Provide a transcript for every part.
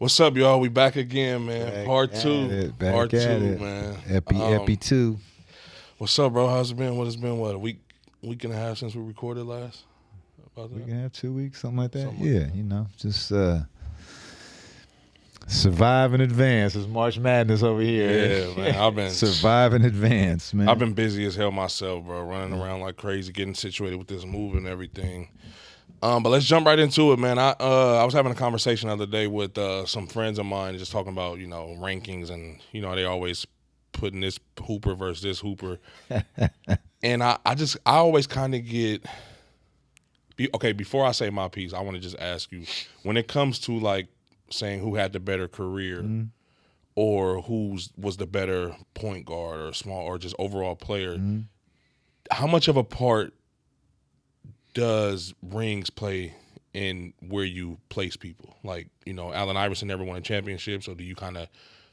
What's up, y'all? We back again, man. Back Part at two. it, back Part at two, it. man. Epi 2. What's up, bro? How's it been? What has been? What, a week and a half since we recorded last? About We that? can have 2 weeks, something like that. Something like yeah, that. you know, just survive in advance. It's March Madness over here. Yeah, man. I've been survive in advance, man. I've been busy as hell myself, bro. Running around like crazy, getting situated with this move and everything. But let's jump right into it, man. I was having a conversation the other day with some friends of mine, just talking about rankings, and they always putting this hooper versus this hooper, and I always kind of get okay. Before I say my piece, I want to just ask you, when it comes to like saying who had the better career, or who was the better point guard or small or just overall player, how much of a part does rings play in where you place people? Like, Allen Iverson never won a championship, so do you kind of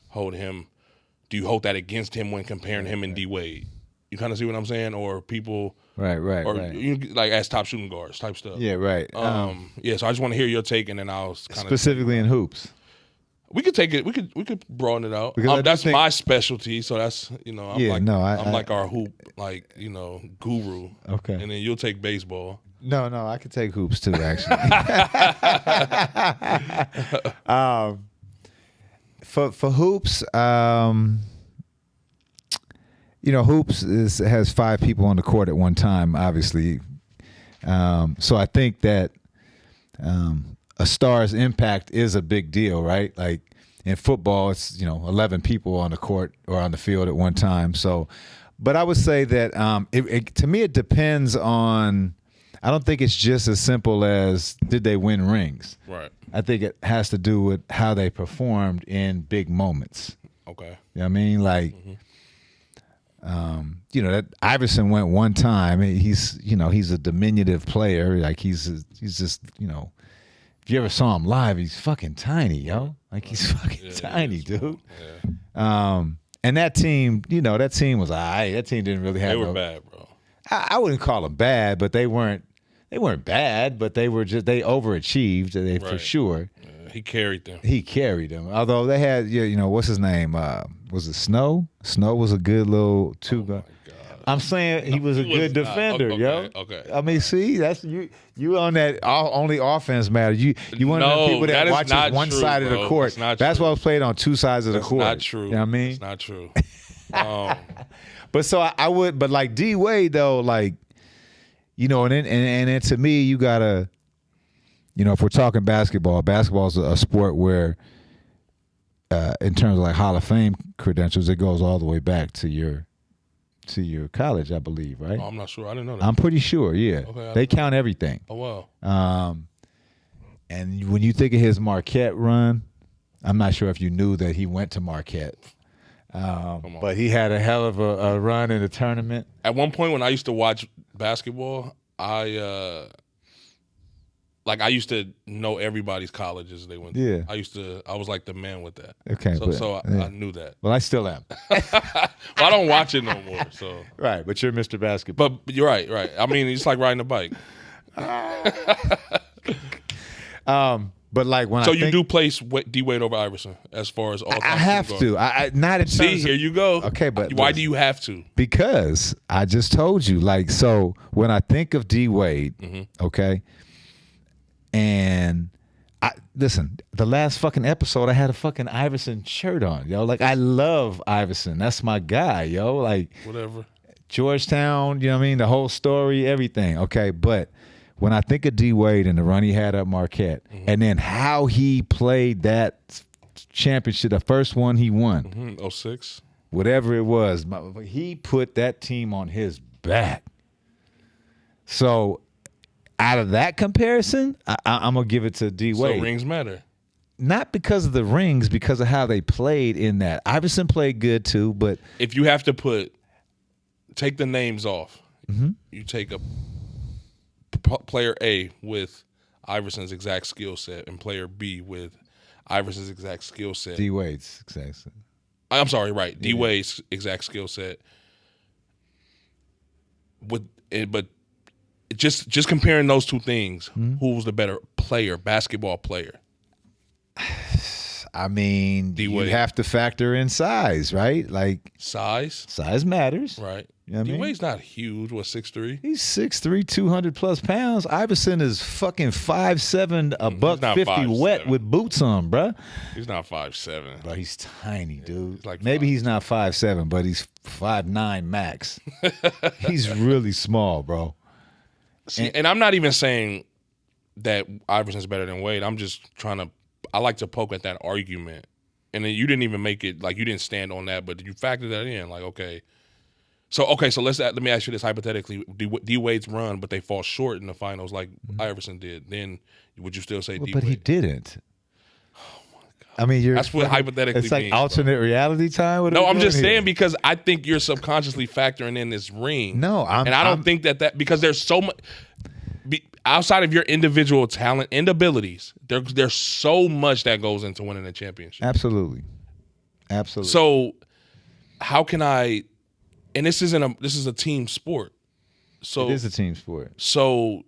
hold that against him when comparing him and D Wade? You kind of see what I'm saying? Or people, right. you like as top shooting guards type stuff. Yeah, right. Yeah. So I just want to hear your take, and then I'll kind of specifically in hoops. we could take it. We could broaden it out. Because That's my specialty. So that's I'm I like our hoop guru. Okay. And then you'll take baseball. No, I could take hoops too, actually. For hoops, hoops has 5 people on the court at one time, obviously. So I think that a star's impact is a big deal, right? Like in football, it's 11 people on the court or on the field at one time. So, but I would say that to me it depends on. I don't think it's just as simple as did they win rings. Right. I think it has to do with how they performed in big moments. Okay. You know what I mean? Like, that Iverson went one time. He's a diminutive player. Like he's just, if you ever saw him live, he's fucking tiny, yo. Like he's fucking tiny, dude. Yeah. And that team, that team was all right. That team didn't really have. They were bad, bro. I wouldn't call them bad, but they weren't bad, but they overachieved, for sure. Yeah, he carried them. Although they had, what's his name? Was it Snow? Snow was a good little two guy. I'm saying he was a good defender, yo. Okay. I mean, see, that's you on that only offense matter. You one of the people that watches one side of the court. That's why I was played on 2 sides of the court. That's not true. You know what I mean? It's not true. But so I would, but like D Wade though, like, and then to me, you gotta, if we're talking basketball is a sport where, in terms of like Hall of Fame credentials, it goes all the way back to your college, I believe, right? Oh, I'm not sure. I didn't know that. I'm pretty sure. Yeah, Okay, they count everything. Oh wow. And when you think of his Marquette run, I'm not sure if you knew that he went to Marquette. But he had a hell of a run in the tournament. At one point when I used to watch basketball, I used to know everybody's colleges they went to. Yeah. I was like the man with that. Okay. I knew that. Well, I still am. Well, I don't watch it no more. So Right, but you're Mr. Basketball. But you're right. I mean, it's like riding a bike. But like when so you do place D Wade over Iverson as far as all time. I have to. I not in See, here you go. Okay, but why do you have to? Because I just told you, like, so when I think of D Wade, okay, and listen, the last fucking episode I had a fucking Iverson shirt on, yo. Like I love Iverson. That's my guy, yo. Like whatever. Georgetown, you know what I mean? The whole story, everything. Okay, but when I think of D Wade and the run he had at Marquette, and then how he played that championship, the first one he won, 06, whatever it was, he put that team on his back. So, out of that comparison, I'm gonna give it to D Wade. So rings matter, not because of the rings, because of how they played in that. Iverson played good too, but if you have to take the names off, you take a player A with Iverson's exact skill set and player B with Iverson's exact skill set. D Wade's exact set. I'm sorry, right. D Wade's exact skill set. But just comparing those two things, who was the better player, basketball player? I mean, D-Wade. you have to factor in size, right? Like Size matters. right. You know what I mean? D-Wade's not huge. What, 6'3"? He's 6'3", 200 plus pounds. Iverson is fucking 5'7", a buck not 50 5'7". wet with boots on, bruh. He's not 5'7". Bro, he's tiny, dude. He's like Maybe he's not 5'7", but he's 5'9" max. He's really small, bro. See, and I'm not even saying that Iverson's better than Wade. I'm just trying to. I like to poke at that argument, and then you didn't even make it like you didn't stand on that, but you factored that in. Like, okay, so let me ask you this hypothetically: D Wade's run, but they fall short in the finals, like Iverson did. Then would you still say D Wade? But he didn't. I mean, that's what hypothetically it's like means, alternate reality time. What are No, we I'm doing just saying here? because I think you're subconsciously factoring in this ring. No, and I don't think that because there's so much outside of your individual talent and abilities. There's so much that goes into winning a championship. Absolutely. So how can I? And this is a team sport. So It is a team sport. So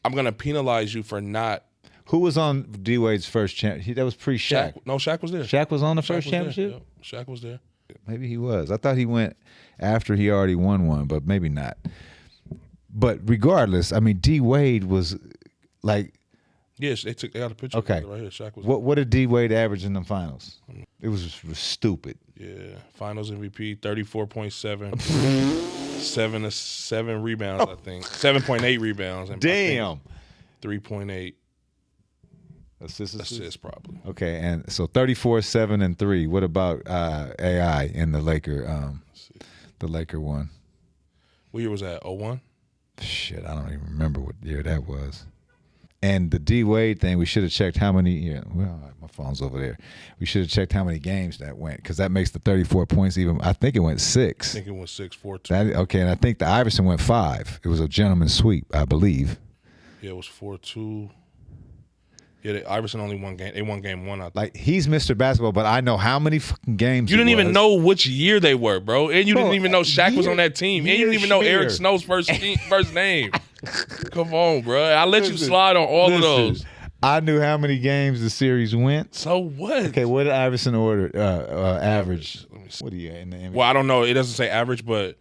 I'm gonna penalize you for not. Who was on D Wade's first champ? That was pre-Shaq. No, Shaq was there. Shaq was on the Shaq first was there. championship? Yep, Shaq was there. Maybe he was. I thought he went after he already won one, but maybe not. But regardless, I mean, D Wade was like, Yes, they got a picture okay. of it right here. Shaq was. What did D Wade average in the finals? It was stupid. Yeah, Finals MVP, 34.7, 7 rebounds, I think, 7.8 rebounds, and Damn. 3.8 Assists probably. Okay, and so 34, 7, and 3. What about AI in the Laker one? What year was that? 01? Shit, I don't even remember what year that was. And the D Wade thing, we should have checked how many. Yeah, well, my phone's over there. We should have checked how many games that went because that makes the 34 points even. I think it went 6. I think it went 6, 4-2. Okay, and I think the Iverson went 5. It was a gentleman's sweep, I believe. Yeah, it was 4-2. Yeah, Iverson only won game. They won game 1. I think. Like he's Mr. Basketball, but I know how many fucking games. You didn't it even was. know which year they were, bro, and you Bro, didn't even know Shaq was on that team, and you didn't even know Eric Schmier. Snow's first name. Come on, bro. I let you slide on all of those. I knew how many games the series went. So what? Okay, what did Iverson average? Let me see. What are you in the NBA? Well, I don't know. It doesn't say average, but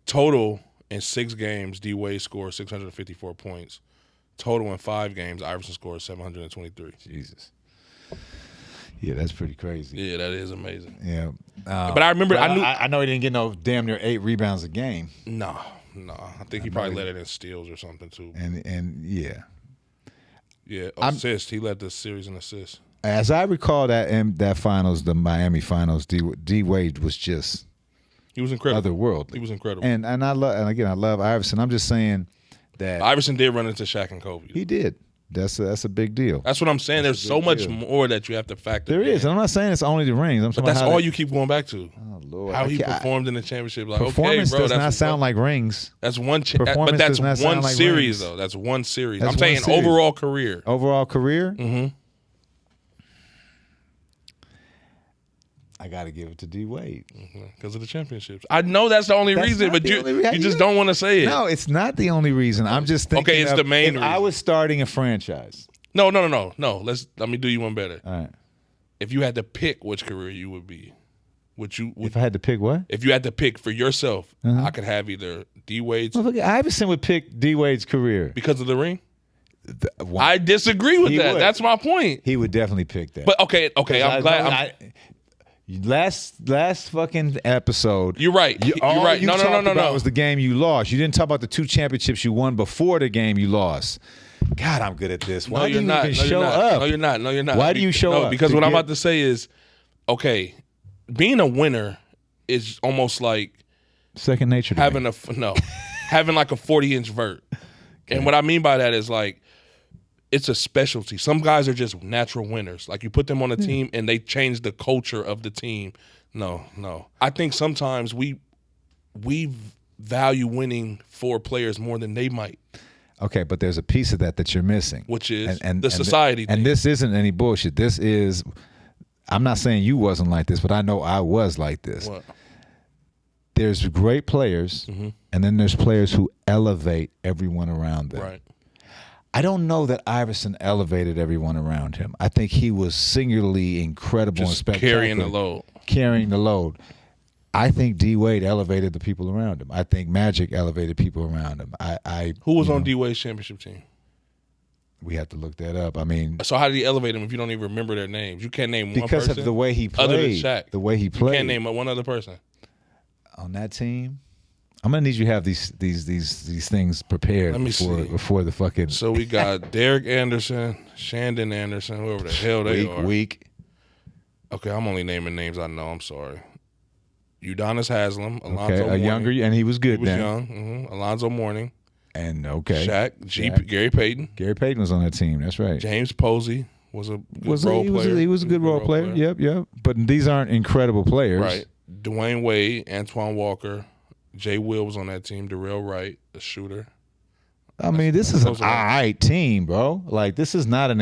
total in 6 games, D Wade scored 654 points. Total in 5 games, Iverson scored 723. Jesus. Yeah, that's pretty crazy. Yeah, that is amazing. Yeah. But I remember, I know he didn't get no damn near 8 rebounds a game. No. I think he probably led it in steals or something too. And yeah. Yeah, assists. He led the series in assists. As I recall that finals, the Miami finals, D Wade was just He was incredible. otherworldly. He was incredible. And I love Iverson. I'm just saying that Iverson did run into Shaq and Kobe. he did. That's a big deal. That's what I'm saying. There's so much more that you have to factor There in. is. And I'm not saying it's only the rings. I'm But talking that's about how all they- you keep going back to. Oh Lord, How I he can't- performed in the championship. Like, okay, performance bro, does that's not sound like rings. That's one. But Performance that's does not sound one like series rings. though. That's one series. That's I'm saying one series. overall career. Overall career, Mm-hmm. I got to give it to D Wade. Because of the championships. I know that's the only That's reason, not but the you only reason. you just don't want to say it. No, it's not the only reason. I'm just thinking. Okay, it's of the main if I reason. was starting a franchise. No. Let me do you one better. All right. If you had to pick which career you would be, If I had to pick what? if you had to pick for yourself, Uh-huh. I could have either D Wade's Motherfucker, Iverson would pick D Wade's carear. because of the ring. I disagree with He that. would. That's my point. He would definitely pick that. But okay, I'm glad. Last fucking episode. You're right. You're all right. You No. talked about was the game you lost. You didn't talk about the 2 championships you won before the game you lost. God, I'm good at this. Why do you even show up? No, you're not. No, you're not. Why do you show up? Because To what I'm get- about to say is, okay, being a winner is almost like Second nature. To having me. having like a 40-inch vert. And what I mean by that is like, it's a specialty. Some guys are just natural winners. Like you put them on a team and they change the culture of the team. No. I think sometimes we value winning for players more than they might, Okay, but there's a piece of that you're missing, which is the society thing. And this isn't any bullshit. This is. I'm not saying you wasn't like this, but I know I was like this. What? There's great players, and then there's players who elevate everyone around them. Right. I don't know that Iverson elevated everyone around him. I think he was singularly incredible and Just spectacular. carrying the load. Carrying the load. I think D Wade elevated the people around him. I think Magic elevated people around him. Who was on D Wade's championship team? We have to look that up. I mean, So how did he elevate them if you don't even remember their names? You can't name one because person of the way he played. other than Shaq. The way he You played. can't name one other person. On that team. I'm gonna need you to have these things prepared Let me see. before the fucking So we got Derek Anderson, Shandon Anderson, whoever the hell they are. week. Okay, I'm only naming names I know. I'm sorry. Udonis Haslam, Alonzo Okay, a Mourning. younger, and he was good He was then. young. Alonzo Mourning, And Shaq, Gary Payton, Gary Payton was on that team. That's right. James Posey was a good He role player. He was a good role player. Yep. But these aren't incredible players. Right. Dwayne Wade, Antoine Walker, Jay Will was on that team. Darrell Wright, a shooter. I mean, this is an Those all are- right team, bro. Like, this is not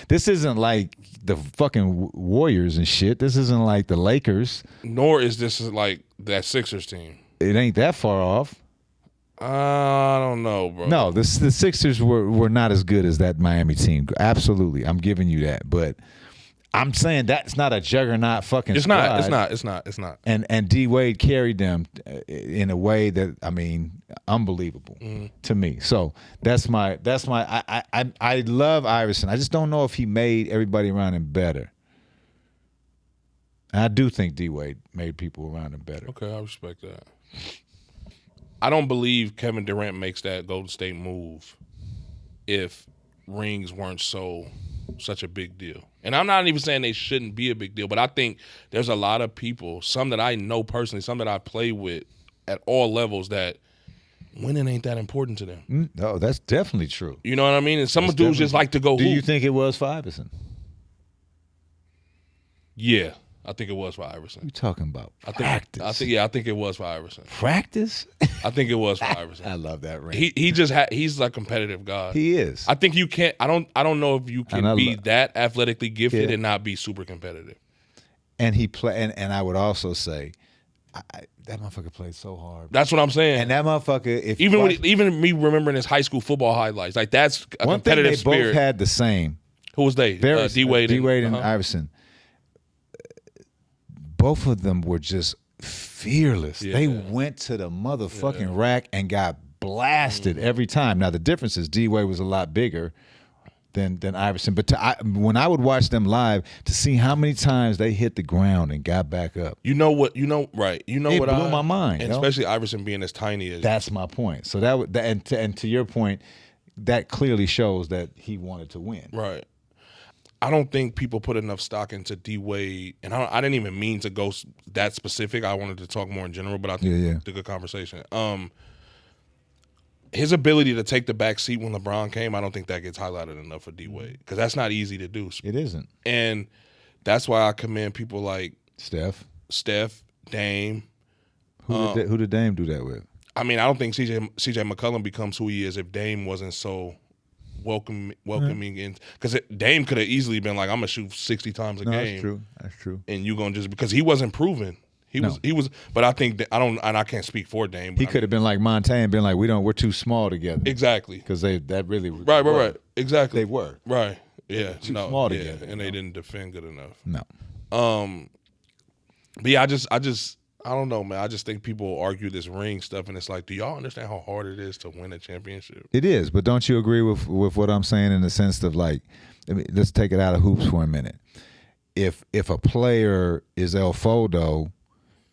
this isn't like the fucking Warriors and shit. This isn't like the Lakers. Nor is this like that Sixers team. It ain't that far off. I don't know, bro. No, the Sixers were not as good as that Miami team. Absolutely, I'm giving you that. But I'm saying that's not a juggernaut fucking It's squad. not. It's not. And D Wade carried them in a way that, I mean, unbelievable to me. So that's my I love Iverson. I just don't know if he made everybody around him better. And I do think D Wade made people around him better. Okay, I respect that. I don't believe Kevin Durant makes that Golden State move if rings weren't such a big deal. And I'm not even saying they shouldn't be a big deal, but I think there's a lot of people, some that I know personally, some that I play with at all levels, that winning ain't that important to them. No, that's definitely true. You know what I mean? And some dudes just like to go Do hoop. you think it was for Iverson? Yeah, I think it was for Iverson. You talking about practice? I think it was for Iverson. Practice? I think it was for Iverson. I love that ring. He's a competitive guy. He is. I think you can't. I don't know if you can be that athletically gifted Yeah. and not be super competitive. And he and I would also say, that motherfucker played so hard. That's what I'm saying. And that motherfucker, if even me remembering his high school football highlights, like that's a one thing competitive they spirit. both had the same. Who was they? D Wade and Iverson. Both of them were just fearless. Yeah. They went to the motherfucking rack and got blasted every time. Now the difference is D Wade was a lot bigger than Iverson. But when I would watch them live, to see how many times they hit the ground and got back up. You know what? Right. You know it what? Blew my mind. And especially Iverson being as tiny as. That's my point. So and to your point, that clearly shows that he wanted to win. Right. I don't think people put enough stock into D Wade, and I didn't even mean to go that specific. I wanted to talk more in general, but I think it's a good conversation. His ability to take the back seat when LeBron came, I don't think that gets highlighted enough for D Wade, because that's not easy to do. It isn't, and that's why I commend people like Steph, Dame. Who did Dame do that with? I mean, I don't think CJ McCollum becomes who he is if Dame wasn't so welcoming in, because Dame could have easily been like, I'm gonna shoot 60 times a game. That's true. And you gonna just, because he wasn't proven. He was, but I think that I can't speak for Dame. He could have been like Montaigne, been like, we're too small together. Exactly. Because that really right. Exactly. They were. Right. Yeah. Too small together. And they didn't defend good enough. No. But yeah, I don't know, man. I just think people argue this ring stuff, and it's like, do y'all understand how hard it is to win a championship? It is, but don't you agree with what I'm saying in the sense of, like, let's take it out of hoops for a minute. If a player is El Fodo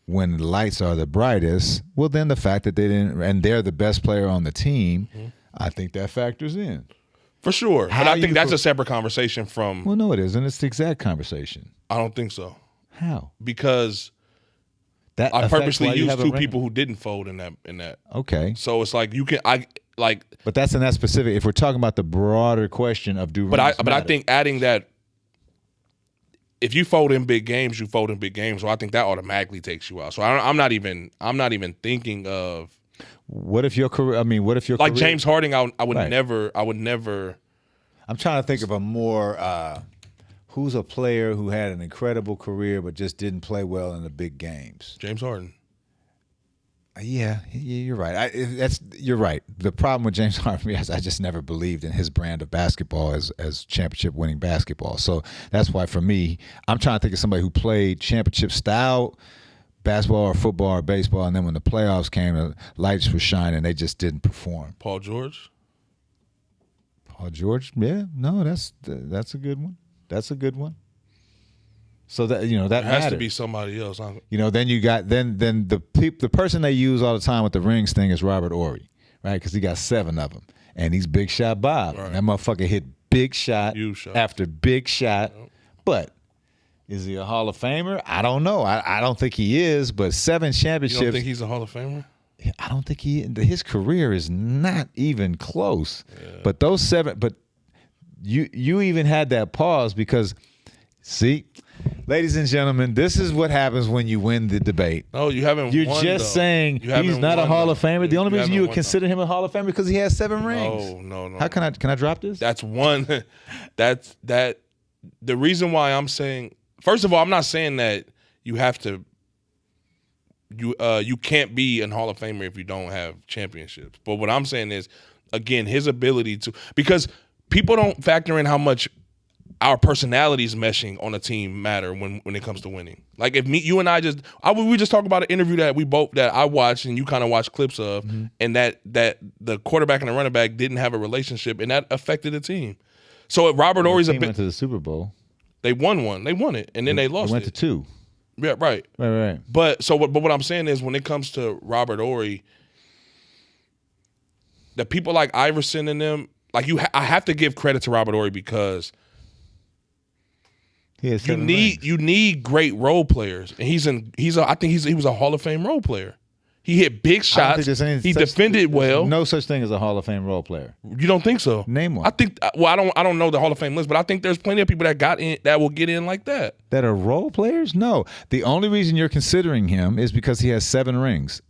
when the lights are the brightest, well, then the fact that they didn't, and they're the best player on the team, I think that factors in. For sure. But I think that's a separate conversation from. Well, no, it isn't. It's the exact conversation. I don't think so. How? Because that I purposely used two people who didn't fold in that. Okay. So it's like But that's in that specific. If we're talking about the broader question of do. But I think adding that, if you fold in big games, you fold in big games. So I think that automatically takes you out. So I'm not even thinking of. What if your career? I mean, what if your like career, James Harden? I would Right. never. I'm trying to think of a more. Who's a player who had an incredible career but just didn't play well in the big games? James Harden. Yeah, you're right. You're right. The problem with James Harden is I just never believed in his brand of basketball as championship winning basketball. So that's why for me, I'm trying to think of somebody who played championship style basketball or football or baseball, and then when the playoffs came, the lights were shining. They just didn't perform. Paul George. Paul George, yeah, no, that's a good one. That's a good one. So that that has mattered. to be somebody else. Then you got then the person they use all the time with the rings thing is Robert Horry, right? Because he got 7 of them, and he's Big Shot Bob. Right. That motherfucker hit big shot after big shot. Yep. But is he a Hall of Famer? I don't know. I don't think he is. But 7 championships. You don't think he's a Hall of Famer? I don't think his career is not even close. Yeah. But those 7. But you even had that pause because, see. Ladies and gentlemen, this is what happens when you win the debate. No, you haven't. You're won, just saying he's not a Hall of Famer. The only reason you would consider him a Hall of Famer because he has 7 rings. No. How can I drop this? That's one. That's the reason why I'm saying. First of all, I'm not saying that you have to. You can't be a Hall of Famer if you don't have championships. But what I'm saying is, again, his ability to, because people don't factor in how much our personalities meshing on a team matter when it comes to winning. Like if you and I we just talked about an interview that I watched and you kind of watched clips of, mm-hmm. and that the quarterback and the running back didn't have a relationship, and that affected the team. So if Robert Horry's went to the Super Bowl. They won one. They won it, and then they lost. They went to 2. Yeah, right. Right. But what I'm saying is when it comes to Robert Horry, the people like Iverson and them, like I have to give credit to Robert Horry because. You need great role players, and he was a Hall of Fame role player. He hit big shots. He defended well. No such thing as a Hall of Fame role player. You don't think so? Name one. I think. Well, I don't know the Hall of Fame list, but I think there's plenty of people that got in that will get in like that. That are role players? No. The only reason you're considering him is because he has 7 rings.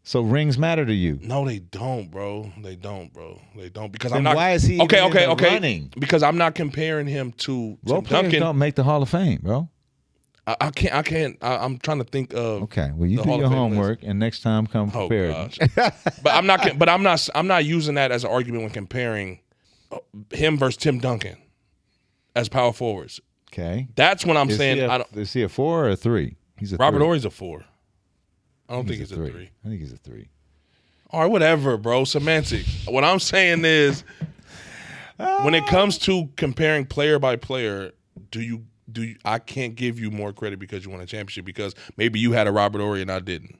So rings matter to you. No, they don't, bro. They don't because then I'm not. Why is he okay? running? Because I'm not comparing him to role Tim players Duncan. Don't make the Hall of Fame, bro. I can't. I'm trying to think of. Okay, well you do your homework, and next time come prepared. But I'm not. But I'm not using that as an argument when comparing him versus Tim Duncan as power forwards. Okay, that's when I'm saying. Is he a 4 or a 3? He's a Robert 3. Horry's a 4. I don't think he's a 3. I think he's a 3. All right, whatever, bro. Semantics. What I'm saying is, when it comes to comparing player by player, I can't give you more credit because you won a championship because maybe you had a Robert Horry and I didn't.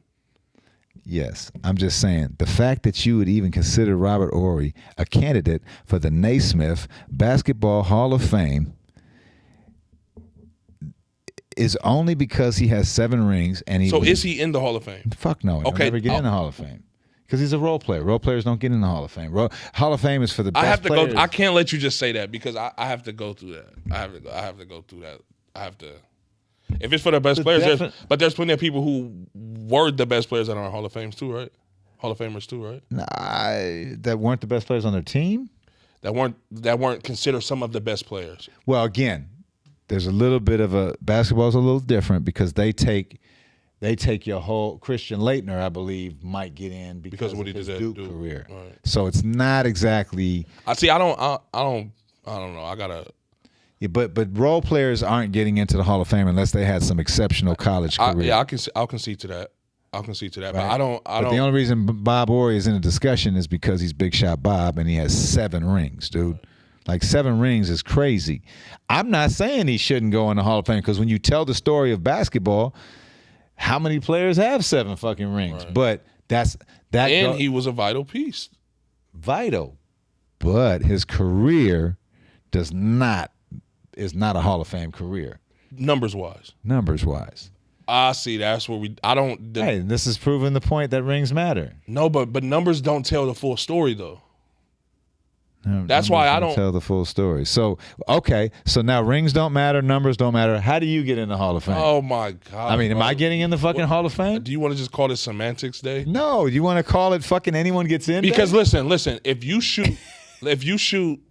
Yes, I'm just saying the fact that you would even consider Robert Horry a candidate for the Naismith Basketball Hall of Fame is only because he has 7 rings and is he in the Hall of Fame? Fuck no. He'll never get in the Hall of Fame. Because he's a role player. Role players don't get in the Hall of Fame. Hall of Fame is for the best players. I can't let you just say that because I have to go through that. I have to go through that. I have to. If it's for the best players, but there's plenty of people who were the best players that are in Hall of Fames too, right? Hall of Famers too, right? Nah, that weren't the best players on their team. That weren't considered some of the best players. Well, again, there's a little bit of basketball's a little different because they take your whole Christian Laettner, I believe, might get in because of what he did Duke career. Right. So it's not exactly. I don't know. I gotta. Yeah, but role players aren't getting into the Hall of Fame unless they had some exceptional college career. I'll concede to that. Right. But But the only reason Bob Horry is in a discussion is because he's Big Shot Bob and he has 7 rings, dude. Like 7 rings is crazy. I'm not saying he shouldn't go in the Hall of Fame because when you tell the story of basketball, how many players have 7 fucking rings? Right. But that. And he was a vital piece. Vital, but his career is not a Hall of Fame career. Numbers wise. I see. That's where I don't. Hey, this is proving the point that rings matter. No, but numbers don't tell the full story though. That's why I don't tell the full story. So, okay. So now rings don't matter, numbers don't matter. How do you get in the Hall of Fame? Oh, my God. I mean, am I getting in the fucking Hall of Fame? Do you want to just call this Semantics Day? No. You want to call it fucking anyone gets in? Because listen, if you shoot,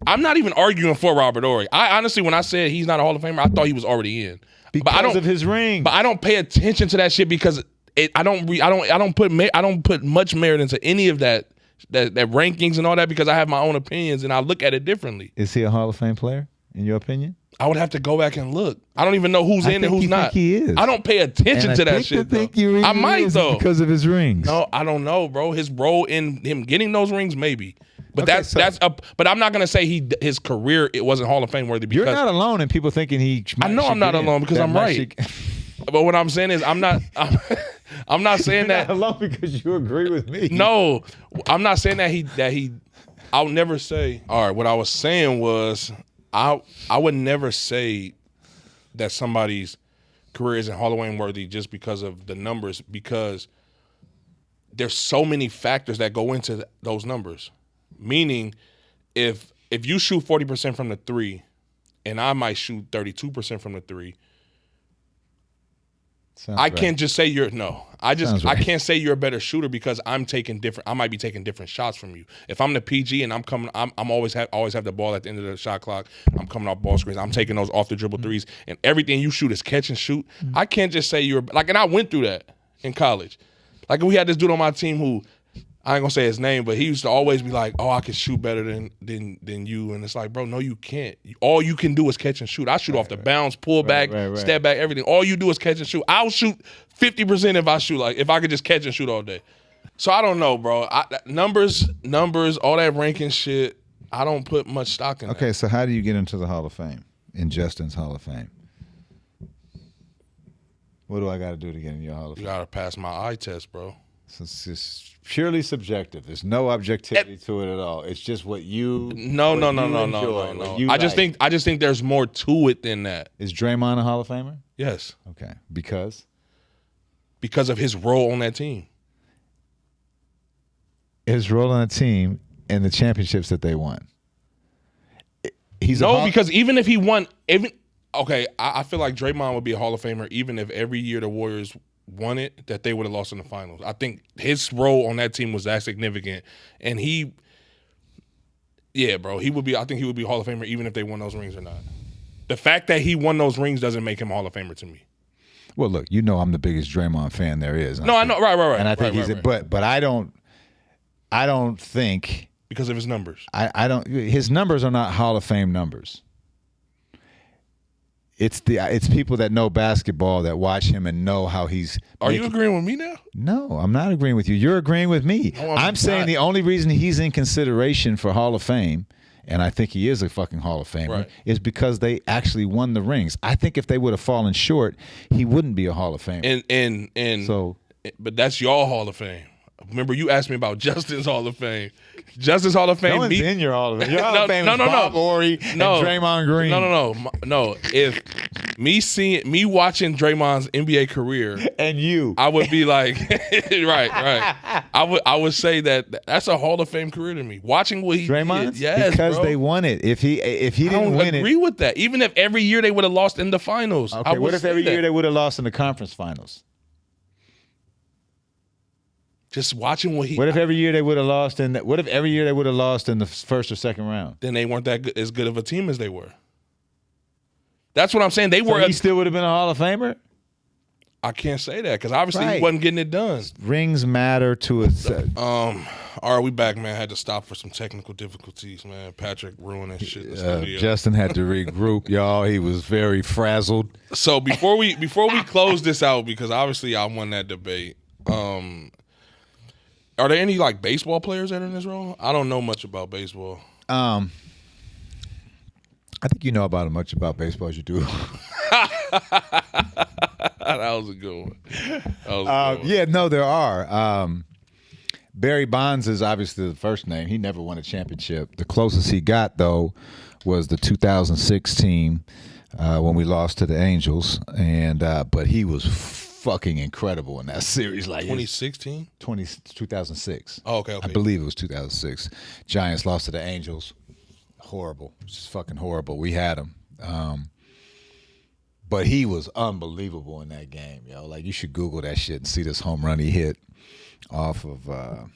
I'm not even arguing for Robert Horry. I honestly, when I said he's not a Hall of Famer, I thought he was already in. Because of his ring. But I don't pay attention to that shit because I don't put much merit into any of that rankings and all that because I have my own opinions and I look at it differently. Is he a Hall of Fame player in your opinion? I would have to go back and look. I don't even know who's in and who's not. Think he is. I don't pay attention to that shit. I might though because of his rings. No, I don't know, bro. His role in him getting those rings, maybe. But but I'm not gonna say his career it wasn't Hall of Fame worthy. Because you're not alone in people thinking he. I know I'm not alone because I'm right. But what I'm saying is I'm not saying that not alone because you agree with me. No, I'm not saying that he. I'll never say. All right, what I was saying was. I would never say that somebody's career isn't Hall of Fame worthy just because of the numbers, because there's so many factors that go into those numbers. Meaning, if you shoot 40% from the three, and I might shoot 32% from the three, I can't just say I can't say you're a better shooter because I might be taking different shots from you. If I'm the PG and I'm always have the ball at the end of the shot clock. I'm coming off ball screens. I'm taking those off the dribble threes, and everything you shoot is catch and shoot. I can't just say you're like, and I went through that in college. Like we had this dude on my team who I ain't gonna say his name, but he used to always be like, "Oh, I can shoot better than you," and it's like, bro, no, you can't. All you can do is catch and shoot. I shoot off the bounce, pull back, step back, everything. All you do is catch and shoot. I'll shoot 50% if I could just catch and shoot all day. So I don't know, bro. Numbers, all that ranking shit. I don't put much stock in. Okay, that. So how do you get into the Hall of Fame? In Justin's Hall of Fame. What do I got to do to get in your Hall of Fame? You gotta pass my eye test, bro. So it's just purely subjective. There's no objectivity to it at all. It's just what you No. I just think there's more to it than that. Is Draymond a Hall of Famer? Yes. Okay. Because of his role on that team. His role on the team and the championships that they won. Because even if he won, I feel like Draymond would be a Hall of Famer even if every year the Warriors won it, that they would have lost in the finals. I think his role on that team was that significant, and he would be. I think he would be Hall of Famer even if they won those rings or not. The fact that he won those rings doesn't make him Hall of Famer to me. Well, look, I'm the biggest Draymond fan there is. No, I know, right, and I think but I don't think because of his numbers. I don't. His numbers are not Hall of Fame numbers. It's people that know basketball that watch him and know how he's. Are you agreeing with me now? No, I'm not agreeing with you. You're agreeing with me. No, I'm saying the only reason he's in consideration for Hall of Fame, and I think he is a fucking Hall of Famer, is because they actually won the rings. I think if they would have fallen short, he wouldn't be a Hall of Famer. But that's your Hall of Fame. Remember, you asked me about Justin's Hall of Fame. Justin's Hall of Fame. No one's in your Hall of Fame. Your Hall of Fame is Bob Horry and Draymond Green. No. If me watching Draymond's NBA career and you, I would be like, right. I would say that's a Hall of Fame career to me. Watching what he Draymond, did, yes, because bro. They won it. If he didn't win it, I agree with that. Even if every year they would have lost in the finals. Okay, what if every year they would have lost in the conference finals? Just watching what he. What if every year they would have lost in? What if every year they would have lost in the first or second round? Then they weren't as good of a team as they were. That's what I'm saying. They were. He still would have been a Hall of Famer. I can't say that because obviously he wasn't getting it done. Rings matter to us. All right, we back, man. Had to stop for some technical difficulties, man. Patrick ruining shit in the studio. Justin had to regroup, y'all. He was very frazzled. So before we close this out, because obviously I won that debate. Are there any like baseball players that are in this role? I don't know much about baseball. I think you know about as much about baseball as you do. That was a good one. Yeah, no, there are. Barry Bonds is obviously the first name. He never won a championship. The closest he got, though, was the 2006 team when we lost to the Angels, and but he was fucking incredible in that series. Like 2016? 2006. Oh, okay. I believe it was 2006. Giants lost to the Angels. Horrible. Just fucking horrible. We had him. But he was unbelievable in that game, yo. Like, you should Google that shit and see this home run he hit off of, I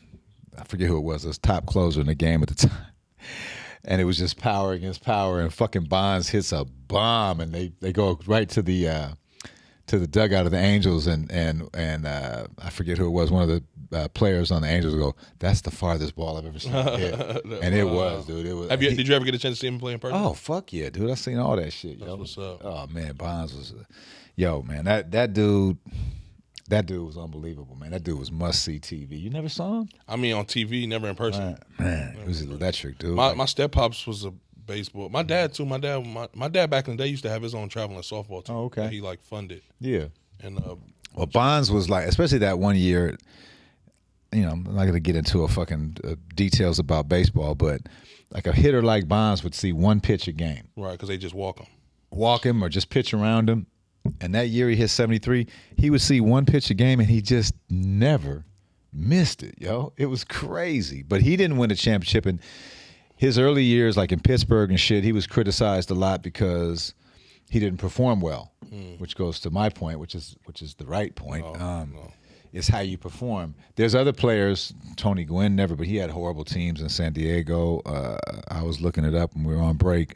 forget who it was. It was top closer in the game at the time. And it was just power against power, and fucking Bonds hits a bomb, and they go right to the to the dugout of the Angels, and I forget who it was. One of the players on the Angels will go, "That's the farthest ball I've ever seen hit," and it was, dude. It was. Did you ever get a chance to see him play in person? Oh fuck yeah, dude! I seen all that shit. That's yo. what's up. Oh man, Bonds was, yo man, that dude. That dude was unbelievable, man. That dude was must-see TV. You never saw him? I mean, on TV, never in person. Man, it was electric, dude. My step-pops was a baseball. My dad, too. My dad back in the day used to have his own traveling softball team. Oh, okay. That he, funded. Yeah. And well, Bonds was like, especially that one year, I'm not going to get into details about baseball, but like a hitter like Bonds would see one pitch a game. Right, because they just walk him. Walk him or just pitch around him. And that year he hit 73, he would see one pitch a game and he just never missed it, yo. It was crazy. But he didn't win a championship. In his early years, like in Pittsburgh and shit, he was criticized a lot because he didn't perform well, which goes to my point, which is the right point. It's how you perform. There's other players, Tony Gwynn never, but he had horrible teams in San Diego. I was looking it up when we were on break.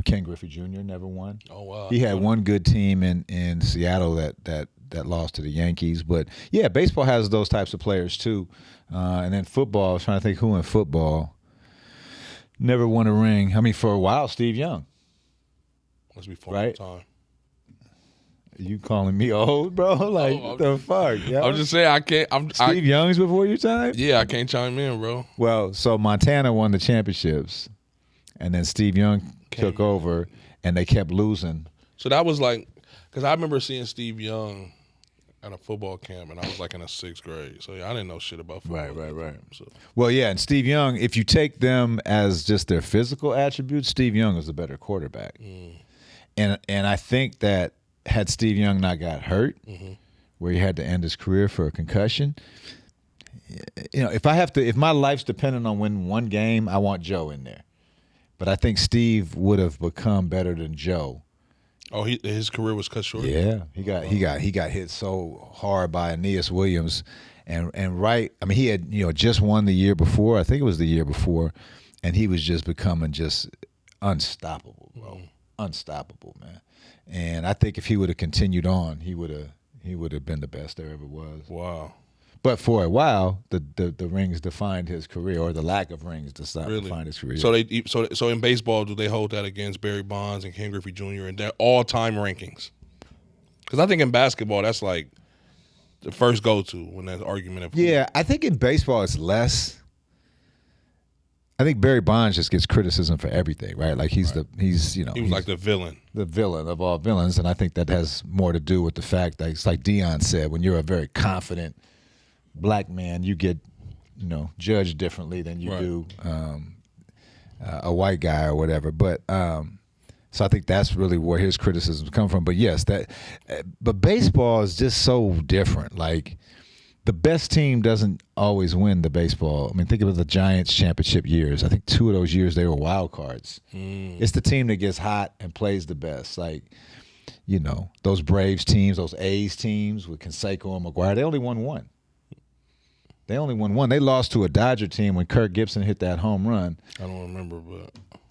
Ken Griffey Jr. never won. Oh wow! He had one good team in Seattle that lost to the Yankees. But yeah, baseball has those types of players too. And then football. I was trying to think who in football never won a ring. I mean, for a while, Steve Young. Must be fun right? Time. You calling me old, bro? Like what the fuck? Yo? I'm just saying I can't. Steve Young's before your time. Yeah, I can't chime in, bro. Well, so Montana won the championships, and then Steve Young took over, and they kept losing. So that was because I remember seeing Steve Young at a football camp, and I was in the 6th grade. So yeah, I didn't know shit about football. Right. So. Well, yeah, and Steve Young, if you take them as just their physical attributes, Steve Young was a better quarterback. And I think that had Steve Young not got hurt, where he had to end his career for a concussion, if my life's dependent on winning one game, I want Joe in there. But I think Steve would have become better than Joe. Oh, his career was cut short. Yeah, he got hit so hard by Aeneas Williams, and right. I mean, he had just won the year before. I think it was the year before, and he was just becoming just unstoppable, bro. Unstoppable, man. And I think if he would have continued on, he would have been the best there ever was. Wow. But for a while, the rings defined his career, or the lack of rings defined his career. So in baseball, do they hold that against Barry Bonds and Ken Griffey Jr. and their all-time rankings? Because I think in basketball, that's the first go-to when there's argument. I think in baseball it's less. I think Barry Bonds just gets criticism for everything, right? Like he was like the villain. The villain of all villains, and I think that has more to do with the fact that it's like Dion said, when you're a very confident black man, you get, judged differently than you do a white guy or whatever. But so I think that's really where his criticisms come from. But yes, but baseball is just so different. Like the best team doesn't always win the baseball. I mean, think about the Giants championship years. I think 2 of those years they were wild cards. It's the team that gets hot and plays the best. Like, those Braves teams, those A's teams with Canseco and McGuire, they only won one. They only won one. They lost to a Dodger team when Kirk Gibson hit that home run. I don't remember, but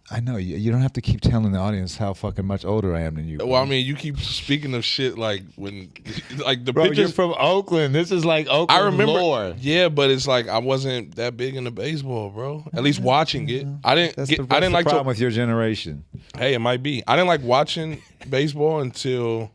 I know you don't have to keep telling the audience how fucking much older I am than you. Well, I mean, you keep speaking of shit the bro, pictures. You're from Oakland. This is like Oakland I remember, lore. Yeah, but it's I wasn't that big into baseball, bro. At least watching it, I didn't. That's I didn't the like problem with your generation. Hey, it might be. I didn't like watching baseball until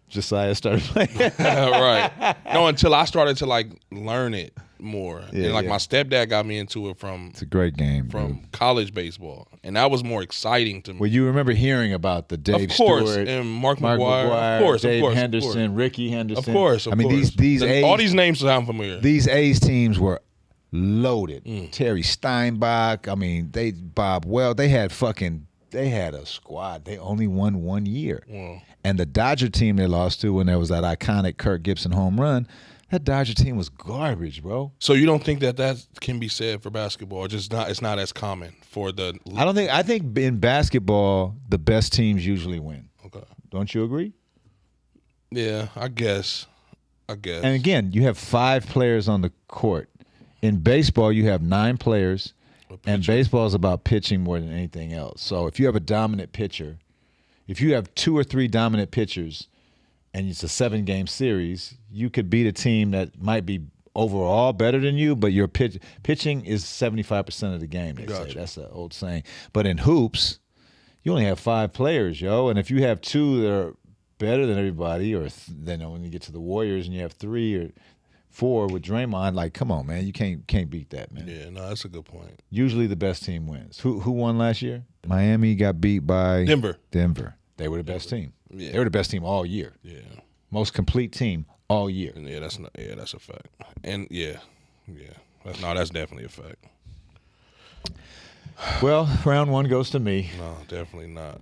Josiah started playing. Right. No, until I started to learn it more. Yeah, and my stepdad got me into it from it's a great game from college baseball, and that was more exciting to me. Well, you remember hearing about the Dave of course, Stewart, and Mark McGuire, of course, Dave of course, Henderson, Ricky Henderson. Of course. I mean, these A's, all these names sound familiar. These A's teams were loaded. Terry Steinbach. I mean, Bob Wells. They had a squad. They only won 1 year. Wow. And the Dodger team they lost to when there was that iconic Kirk Gibson home run, that Dodger team was garbage, bro. So you don't think that can be said for basketball, or just not? It's not as common for the. I think in basketball the best teams usually win. Okay. Don't you agree? Yeah, I guess. And again, you have 5 players on the court. In baseball, you have 9 players, and baseball is about pitching more than anything else. So if you have a dominant pitcher, if you have 2 or 3 dominant pitchers and it's a 7-game series, you could beat a team that might be overall better than you, but your pitching is 75% of the game, they say. That's an old saying. But in hoops, you only have 5 players, yo. And if you have 2 that are better than everybody, or then when you get to the Warriors and you have 3 or 4 with Draymond, like, come on, man, you can't beat that, man. Yeah, no, that's a good point. Usually the best team wins. Who won last year? Miami got beat by Denver. They were the best team. Yeah. They were the best team all year. Yeah. Most complete team all year. Yeah, that's a fact. And that's definitely a fact. Well, round 1 goes to me. No, definitely not.